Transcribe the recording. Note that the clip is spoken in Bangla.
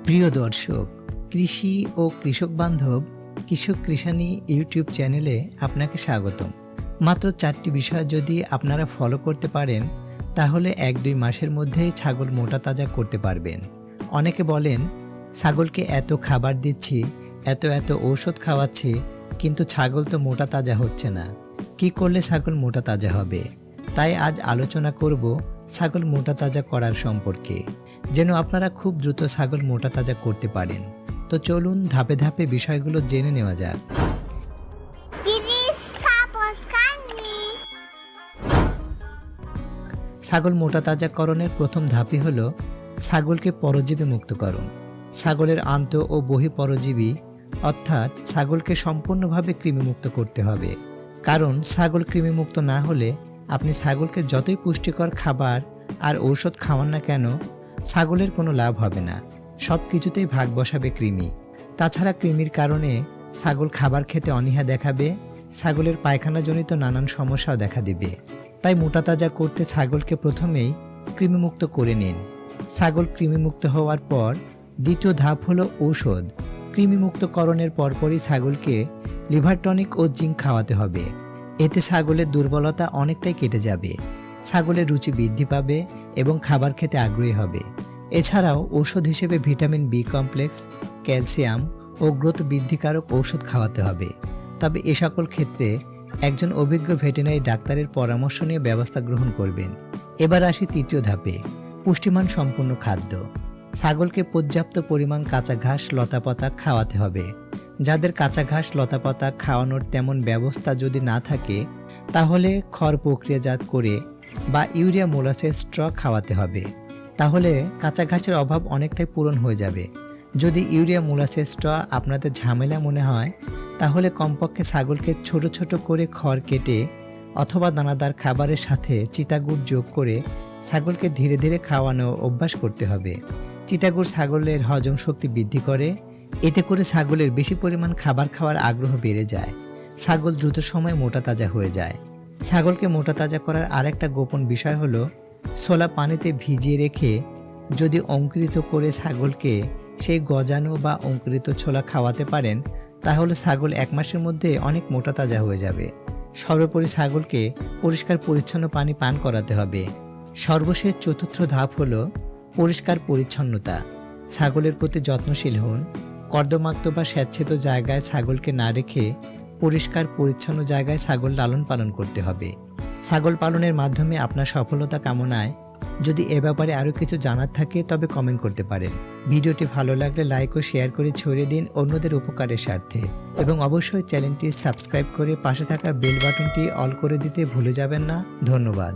প্রিয় দর্শক, কৃষি ও কৃষক বান্ধব কৃষক কৃষানি ইউটিউব চ্যানেলে আপনাকে স্বাগতম। মাত্র 4টি বিষয় যদি আপনারা ফলো করতে পারেন তাহলে 1-2 মাসের মধ্যেই ছাগল মোটা তাজা করতে পারবেন। অনেকে বলেন ছাগলকে এত খাবার দিচ্ছি, এত ঔষধ খাওয়াচ্ছি, কিন্তু ছাগল তো মোটা তাজা হচ্ছে না। কি করলে ছাগল মোটা তাজা হবে? তাই আজ আলোচনা করব ছাগল মোটা তাজা করার সম্পর্কে, যেন আপনারা খুব দ্রুত ছাগল মোটা তাজা করতে পারেন। তো চলুন ধাপে ধাপে বিষয়গুলো জেনে নেওয়া যাক। ছাগল মোটা তাজাকরণের প্রথম ধাপই হলো ছাগলকে পরজীবী মুক্তকরণ। ছাগলের আন্ত ও বহি পরজীবী অর্থাৎ ছাগলকে সম্পূর্ণভাবে কৃমিমুক্ত করতে হবে। কারণ ছাগল কৃমিমুক্ত না হলে আপনি ছাগলকে যতই পুষ্টিকর খাবার আর ঔষধ খাওয়ান না কেন, ছাগলের কোনো লাভ হবে না। সব কিছুতেই ভাগ বসাবে কৃমি। তাছাড়া কৃমির কারণে ছাগল খাবার খেতে অনীহা দেখাবে, ছাগলের পায়খানাজনিত নানান সমস্যাও দেখা দিবে। তাই মোটা তাজা করতে ছাগলকে প্রথমেই কৃমিমুক্ত করে নিন। ছাগল কৃমিমুক্ত হওয়ার পর দ্বিতীয় ধাপ হলো ঔষধ। কৃমিমুক্তকরণের পরপরই ছাগলকে লিভার টনিক ও জিঙ্ক খাওয়াতে হবে। এতে ছাগলের দুর্বলতা অনেকটাই কেটে যাবে, ছাগলের রুচি বৃদ্ধি পাবে এবং খাবার খেতে আগ্রহী হবে। এছাড়াও ঔষধ হিসেবে ভিটামিন বি কমপ্লেক্স, ক্যালসিয়াম ও গ্রোথ বৃদ্ধিকারক ঔষধ খাওয়াতে হবে। তবে এ সকল ক্ষেত্রে একজন অভিজ্ঞ ভেটেরিনারি ডাক্তারের পরামর্শ নিয়ে ব্যবস্থা গ্রহণ করবেন। এবার আসি তৃতীয় ধাপে, পুষ্টিমান সম্পন্ন খাদ্য। ছাগলকে পর্যাপ্ত পরিমাণ কাঁচা ঘাস লতাপাতা খাওয়াতে হবে। যাদের কাঁচা ঘাস লতাপাতা খাওয়ানোর তেমন ব্যবস্থা যদি না থাকে, তাহলে খড় প্রক্রিয়াজাত করে বা ইউরিয়া মোলাসেস স্ট্র খাওয়াতে হবে। তাহলে কাঁচা ঘাসের অভাব অনেকটাই পূরণ হয়ে যাবে। যদি ইউরিয়া মোলাসেস স্ট্র আপনাদের ঝামেলা মনে হয়, তাহলে কমপক্ষে ছাগলকে ছোট ছোট করে খড় কেটে অথবা দানাদার খাবারের সাথে চিটাগুড় যোগ করে ছাগলকে ধীরে ধীরে খাওয়ানোর অভ্যাস করতে হবে। চিটাগুড় ছাগলের হজম শক্তি বৃদ্ধি করে। এতে করে ছাগলের বেশি পরিমাণ খাবার খাওয়ার আগ্রহ বেড়ে যায়। ছাগল দ্রুত সময়ে মোটা তাজা হয়ে যায়। ছাগলকে মোটা তাজা করার আরেকটা গোপন বিষয় হলো ছোলা পানিতে ভিজিয়ে রেখে যদি অঙ্কুরিত করে ছাগলকে সেই গজানো বা অঙ্কুরিত ছোলা খাওয়াতে পারেন, তাহলে ছাগল 1 মাসের মধ্যে অনেক মোটা তাজা হয়ে যাবে। সর্বোপরি ছাগলকে পরিষ্কার পরিচ্ছন্ন পানি পান করাতে হবে। সর্বশেষ চতুর্থ ধাপ হলো পরিষ্কার পরিচ্ছন্নতা। ছাগলের প্রতি যত্নশীল হন। কর্দমাক্ত বা স্যাঁতসেঁতো জায়গায় ছাগলকে না রেখে পরিষ্কার পরিচ্ছন্ন জায়গায় ছাগল লালন পালন করতে হবে। ছাগল পালনের মাধ্যমে আপনার সফলতা কামনায় যদি এ ব্যাপারে আরও কিছু জানার থাকে তবে কমেন্ট করতে পারেন। ভিডিওটি ভালো লাগলে লাইক ও শেয়ার করে ছড়িয়ে দিন অন্যদের উপকারের স্বার্থে, এবং অবশ্যই চ্যানেলটি সাবস্ক্রাইব করে পাশে থাকা বেল বাটনটি অল করে দিতে ভুলে যাবেন না। ধন্যবাদ।